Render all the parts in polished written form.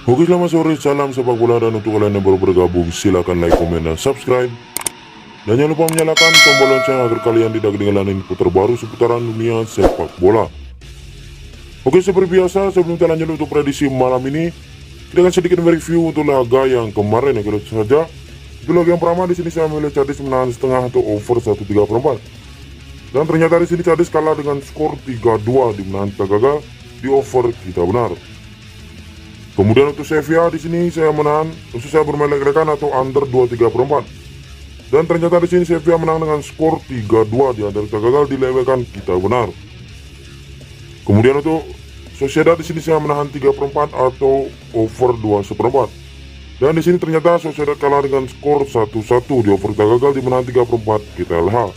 Oke, selamat sore, salam sepak bola, dan untuk kalian yang baru bergabung silahkan like, komen, dan subscribe. Dan jangan lupa menyalakan tombol lonceng agar kalian tidak ketinggalan info terbaru seputaran dunia sepak bola. Oke, seperti biasa sebelum kita lanjut untuk prediksi malam ini, kita akan sedikit mereview untuk laga yang kemarin yang kita saja. Itu laga yang pertama, di sini saya memilih Cadiz menahan setengah atau over 1,3/4. Dan ternyata di sini Cadiz kalah dengan skor 3-2, di menahan kita gagal, di over kita benar. Kemudian untuk Sevilla di sini saya menahan, khusus saya bermain lekan atau under 2,3/4. Dan ternyata di sini Sevilla menang dengan skor 3-2, di antara kita gagal, dilewetkan kita benar. Kemudian untuk Sociedad di sini saya menahan 3/4 atau over 2,1/4. Dan di sini ternyata Sociedad kalah dengan skor 1-1, di over kita gagal, di menahan 3/4 kita LH.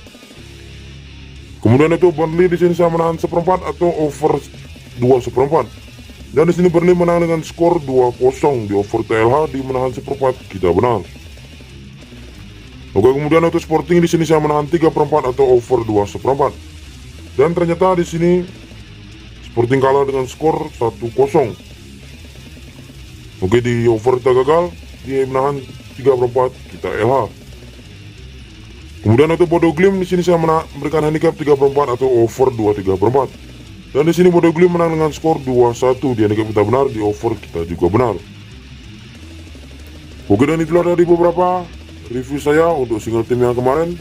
Kemudian itu Burnley di sini saya menahan 1/4 atau over 2,1/4. Dan di sini Burnley menang dengan skor 2-0, di over TLH, di menahan 1/4 kita benar. Oke, kemudian untuk Sporting di sini saya menahan 3/4 atau over 2,1/4. Dan ternyata di sini Sporting kalah dengan skor 1-0. Oke, di over kita gagal, di menahan 3/4 kita LH. Kemudian untuk Bodo Glimt di sini saya memberikan handicap 3/4 atau over 2,3/4. Dan di sini Bodo Glimt menang dengan skor 2-1, di handicap kita benar, di over kita juga benar. Oke, dan itulah dari beberapa review saya untuk single team yang kemarin.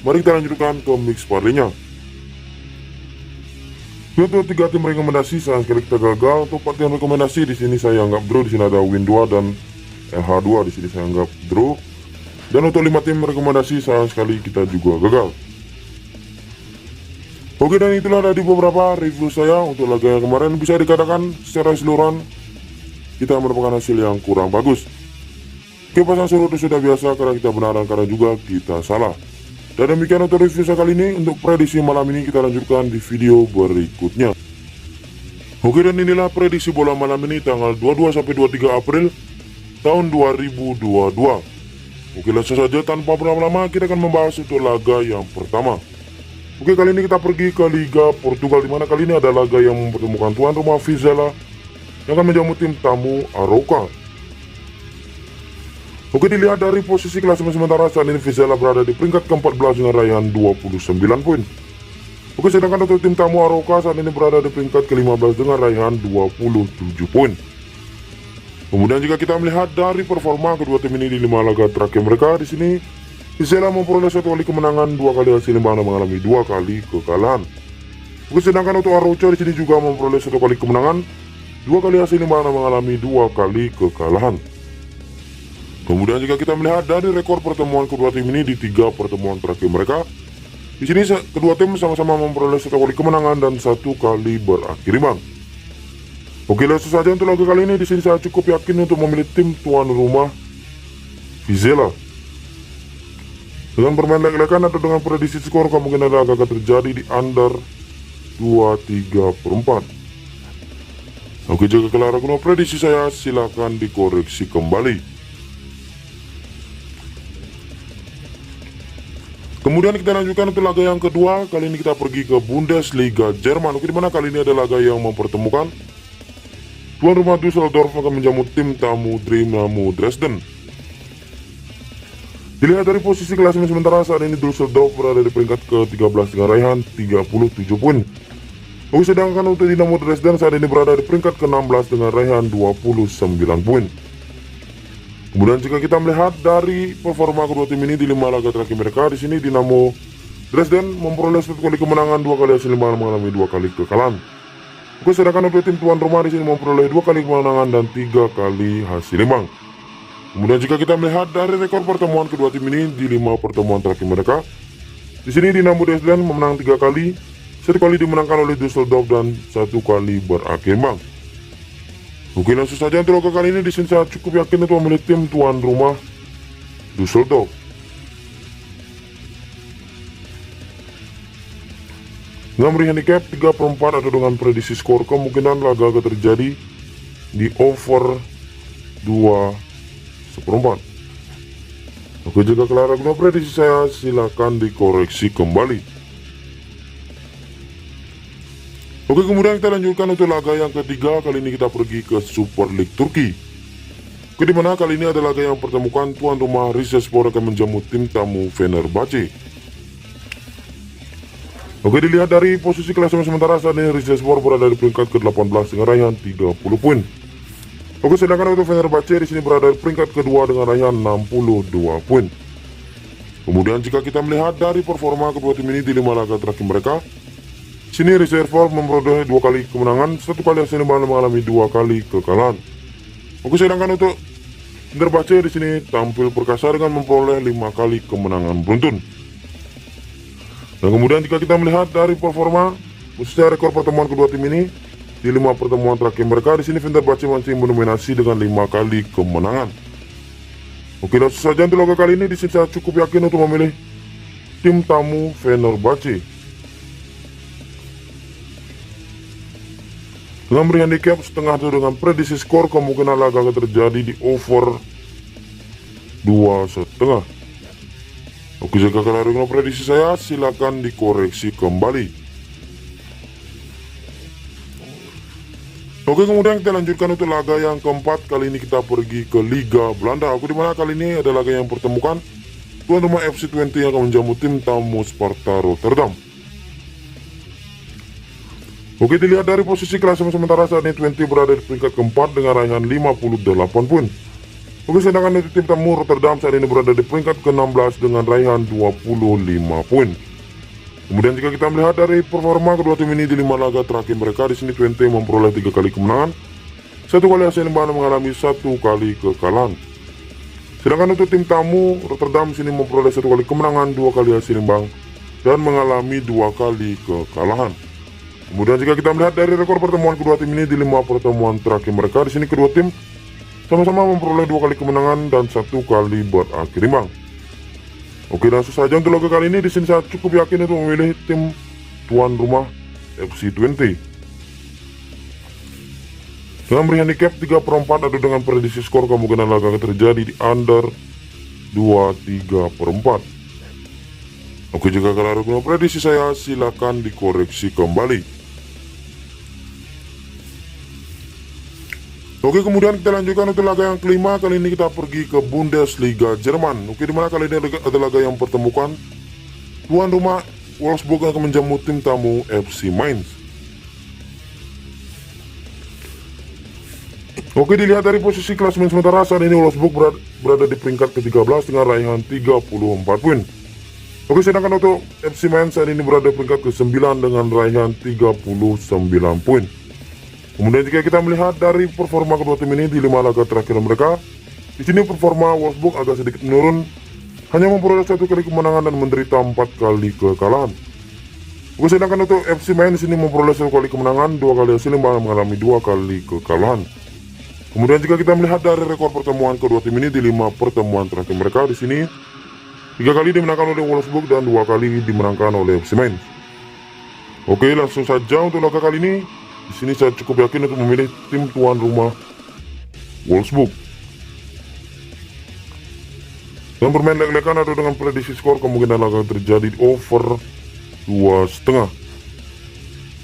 Mari kita lanjutkan ke mix parlay-nya. Untuk 3 tim rekomendasi sayang sekali kita gagal. Untuk 4 tim rekomendasi di sini saya anggap draw, di sini ada win 2 dan LH2, di sini saya anggap draw. Dan untuk 5 tim rekomendasi sayang sekali kita juga gagal. Oke, dan itulah dari beberapa review saya untuk laga yang kemarin. Bisa dikatakan secara keseluruhan kita merupakan hasil yang kurang bagus. Oke, pasang surut sudah biasa karena kita benar dan karena juga kita salah. Dan demikian untuk review saya kali ini. Untuk prediksi malam ini kita lanjutkan di video berikutnya. Oke, dan inilah prediksi bola malam ini tanggal 22 sampai 23 April tahun 2022. Oke, langsung saja tanpa berlama-lama kita akan membahas untuk laga yang pertama. Oke, kali ini kita pergi ke Liga Portugal, dimana kali ini ada laga yang mempertemukan tuan rumah Vizela yang akan menjamu tim tamu Arouca. Oke, dilihat dari posisi klasemen sementara saat ini Vizela berada di peringkat ke-14 dengan raihan 29 poin. Oke, sedangkan untuk tim tamu Arouca saat ini berada di peringkat ke-15 dengan raihan 27 poin. Kemudian jika kita melihat dari performa kedua tim ini di 5 laga terakhir mereka, di sini Vizela memperoleh 1 kali kemenangan, 2 kali hasil imbang, dan mengalami 2 kali kekalahan. Oke, sedangkan untuk Arouca di sini juga memperoleh 1 kali kemenangan, 2 kali hasil imbang, dan mengalami 2 kali kekalahan. Kemudian jika kita melihat dari rekor pertemuan kedua tim ini di 3 pertemuan terakhir mereka, di sini kedua tim sama-sama memperoleh 1 kali kemenangan dan 1 kali berakhir imbang. Oke, langsung saja untuk laga kali ini di sini saya cukup yakin untuk memilih tim tuan rumah Vizela. Dengan bermain lek-lekan atau dengan prediksi skor kemungkinan laga akan terjadi di under 2,3/4. Oke, jika kalian ragu prediksi saya, silakan dikoreksi kembali. Kemudian kita lanjutkan untuk laga yang kedua. Kali ini kita pergi ke Bundesliga Jerman. Oke, dimana kali ini ada laga yang mempertemukan tuan rumah Düsseldorf akan menjamu tim tamu Dynamo Dresden. Dilihat dari posisi klasemen sementara saat ini Düsseldorf berada di peringkat ke-13 dengan raihan 37 poin. Oke, sedangkan untuk Dynamo Dresden saat ini berada di peringkat ke-16 dengan raihan 29 poin. Kemudian jika kita melihat dari performa kedua tim ini di 5 laga terakhir mereka, di sini Dynamo Dresden memperoleh 1 kali kemenangan, 2 kali hasil imbang, mengalami 2 kali kekalahan. Oke, sedangkan untuk tim tuan rumah di sini memperoleh 2 kali kemenangan dan 3 kali hasil imbang. Kemudian jika kita melihat dari rekor pertemuan kedua tim ini di 5 pertemuan terakhir mereka, di sini Dynamo Dresden memenang 3 kali, 1 kali dimenangkan oleh Düsseldorf dan 1 kali berakhir imbang. Oke, langsung saja untuk laga kali ini di sini saya cukup yakin untuk memilih tim tuan rumah Düsseldorf. Dengan beri handicap 3/4 atau dengan prediksi skor kemungkinan laga akan terjadi di over 2,1/4. Oke, jika kalian ragu prediksi saya, silakan dikoreksi kembali. Oke, kemudian kita lanjutkan untuk laga yang ketiga. Kali ini kita pergi ke Super League Turki. Oke, dimana kali ini ada laga yang pertemukan tuan rumah Rizespor akan menjamu tim tamu Fenerbahce. Oke, dilihat dari posisi klasemen sementara saat ini Rizespor berada di peringkat ke-18 dengan raihan 30 poin. Oke, sedangkan untuk Fenerbahce di sini berada di peringkat kedua dengan raihan 62 poin. Kemudian jika kita melihat dari performa kedua tim ini di 5 laga terakhir mereka, sini Rizespor memperoleh 2 kali kemenangan, 1 kali hasil imbang dan mengalami 2 kali kekalahan. Oke, sedangkan untuk Fenerbahce di sini tampil perkasa dengan memperoleh 5 kali kemenangan beruntun. Dan kemudian jika kita melihat dari performa khususnya rekor pertemuan kedua tim ini di 5 pertemuan terakhir mereka, di sini Fenerbahce masih mendominasi dengan 5 kali kemenangan. Oke, langsung saja untuk laga kali ini di sini saya cukup yakin untuk memilih tim tamu Fenerbahce dengan beri handicap setengah itu dengan prediksi skor kemungkinan laga akan terjadi di over 2,5. Oke, jika kalian dengan prediksi saya, silakan dikoreksi kembali. Oke, kemudian kita lanjutkan untuk laga yang keempat. Kali ini kita pergi ke Liga Belanda. Oke, dimana kali ini ada laga yang pertemukan tuan rumah FC20 yang akan menjamu tim tamu Sparta Rotterdam. Oke, dilihat dari posisi klasemen sementara saat ini 20 berada di peringkat keempat dengan raihan 58 poin. Oke, sedangkan untuk tim tamu Rotterdam saat ini berada di peringkat ke-16 dengan raihan 25 poin. Kemudian jika kita melihat dari performa kedua tim ini di 5 laga terakhir mereka, di sini 20 memperoleh 3 kali kemenangan, 1 kali hasil imbang dan mengalami 1 kali kekalahan. Sedangkan untuk tim tamu Rotterdam sini memperoleh 1 kali kemenangan, 2 kali hasil imbang dan mengalami 2 kali kekalahan. Kemudian jika kita melihat dari rekor pertemuan kedua tim ini di 5 pertemuan terakhir mereka, di sini kedua tim sama-sama memperoleh 2 kali kemenangan dan 1 kali berakhir imbang. Oke, langsung saja untuk laga kali ini di sini saya cukup yakin untuk memilih tim tuan rumah FC20 dengan beri handicap 3/4 atau dengan prediksi skor kemungkinan laga akan terjadi di under 2,3/4. Oke, jika kalian ada prediksi saya, silakan dikoreksi kembali. Oke, kemudian kita lanjutkan untuk laga yang kelima. Kali ini kita pergi ke Bundesliga Jerman. Oke, dimana kali ini ada laga yang pertemukan tuan rumah Wolfsburg yang akan menjamu tim tamu FC Mainz. Oke, dilihat dari posisi klasemen sementara saat ini Wolfsburg berada di peringkat ke-13 dengan raihan 34 poin. Oke, sedangkan untuk FC Mainz saat ini berada di peringkat ke-9 dengan raihan 39 poin. Kemudian jika kita melihat dari performa kedua tim ini di 5 laga terakhir mereka, di sini performa Wolfsburg agak sedikit menurun, hanya memperoleh 1 kali kemenangan dan menderita 4 kali kekalahan. Oke, sedangkan untuk FC Mainz di sini memperoleh 1 kali kemenangan, 2 kali hasil imbang dan mengalami 2 kali kekalahan. Kemudian jika kita melihat dari rekor pertemuan kedua tim ini di 5 pertemuan terakhir mereka, di sini 3 kali dimenangkan oleh Wolfsburg dan 2 kali dimenangkan oleh FC Mainz. Oke, langsung saja untuk laga kali ini. Di sini saya cukup yakin untuk memilih tim tuan rumah Wolfsburg dengan bermain lek-lekan atau dengan prediksi skor kemungkinan laga terjadi di over 2,5.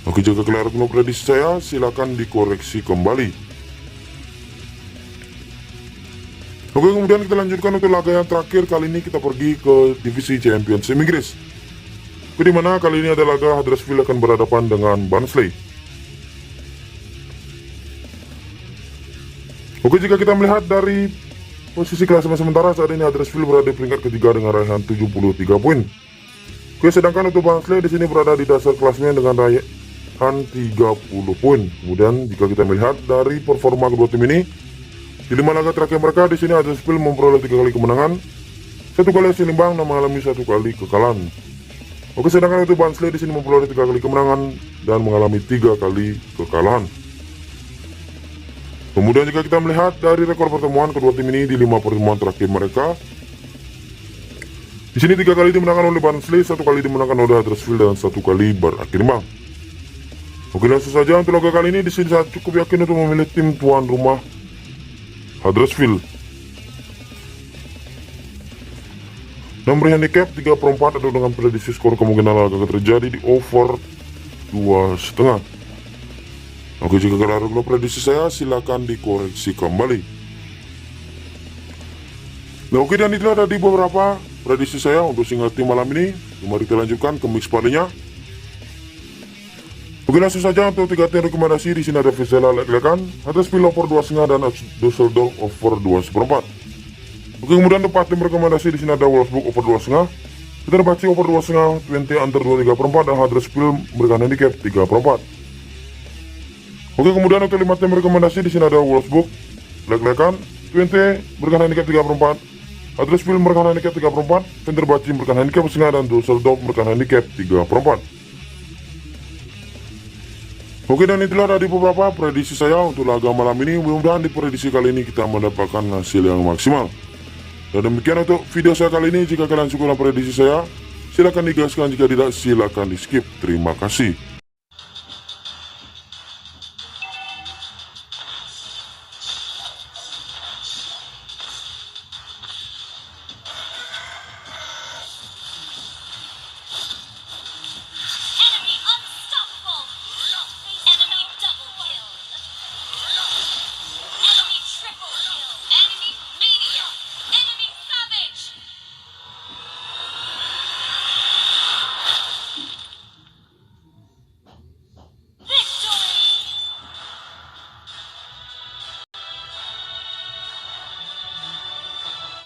Oke, jika kalian ada prediksi saya, silakan dikoreksi kembali. Oke, kemudian kita lanjutkan untuk laga yang terakhir. Kali ini kita pergi ke divisi Championship Inggris, dimana kali ini ada laga Huddersfield akan berhadapan dengan Barnsley. Oke, jika kita melihat dari posisi klasemen sementara saat ini Huddersfield berada di peringkat ketiga dengan raihan 73 poin. Oke, sedangkan untuk Barnsley di sini berada di dasar klasemen dengan raihan 30 poin. Kemudian jika kita melihat dari performa kedua tim ini di 5 laga terakhir mereka, di sini Huddersfield memperoleh 3 kali kemenangan, 1 kali hasil imbang dan mengalami 1 kali kekalahan. Oke, sedangkan untuk Barnsley di sini memperoleh 3 kali kemenangan dan mengalami 3 kali kekalahan. Kemudian jika kita melihat dari rekor pertemuan kedua tim ini di 5 pertemuan terakhir mereka, di sini 3 kali dimenangkan oleh Barnsley, 1 kali dimenangkan oleh Huddersfield dan 1 kali berakhir imbang. Oke, langsung saja untuk laga kali ini di sini saya cukup yakin untuk memilih tim tuan rumah Huddersfield dan beri handicap 3/4 atau dengan prediksi skor kemungkinan laga terjadi di over 2,5. Oke, jika kalian ada prediksi saya, silakan dikoreksi kembali. Nah, oke, dan itulah tadi beberapa prediksi saya untuk single tim malam ini. Mari kita lanjutkan ke mix party-nya. Oke, langsung saja untuk 3 tim rekomendasi. Di sini ada Vizela Lekan, Huddersfield over 2,5 dan Düsseldorf over 2,4. Oke, kemudian untuk 4 tim rekomendasi. Di sini ada Wolfsburg over 2,5, Fenerbahce over 2,5, Twente under 2,3/4 dan Huddersfield memberikan handicap 3/4. Oke, kemudian untuk 5 tim rekomendasi. Di sini ada Wolfsburg Lekan, Twente memberikan handicap 3/4, Huddersfield memberikan handicap 3/4, Fenerbahce memberikan handicap 1,5 dan Düsseldorf memberikan handicap 3/4. Oke, dan itulah tadi beberapa prediksi saya untuk laga malam ini. Mudah-mudahan di prediksi kali ini kita mendapatkan hasil yang maksimal. Dan demikian untuk video saya kali ini. Jika kalian suka dengan prediksi saya, silahkan digaskan. Jika tidak, silahkan di skip. Terima kasih.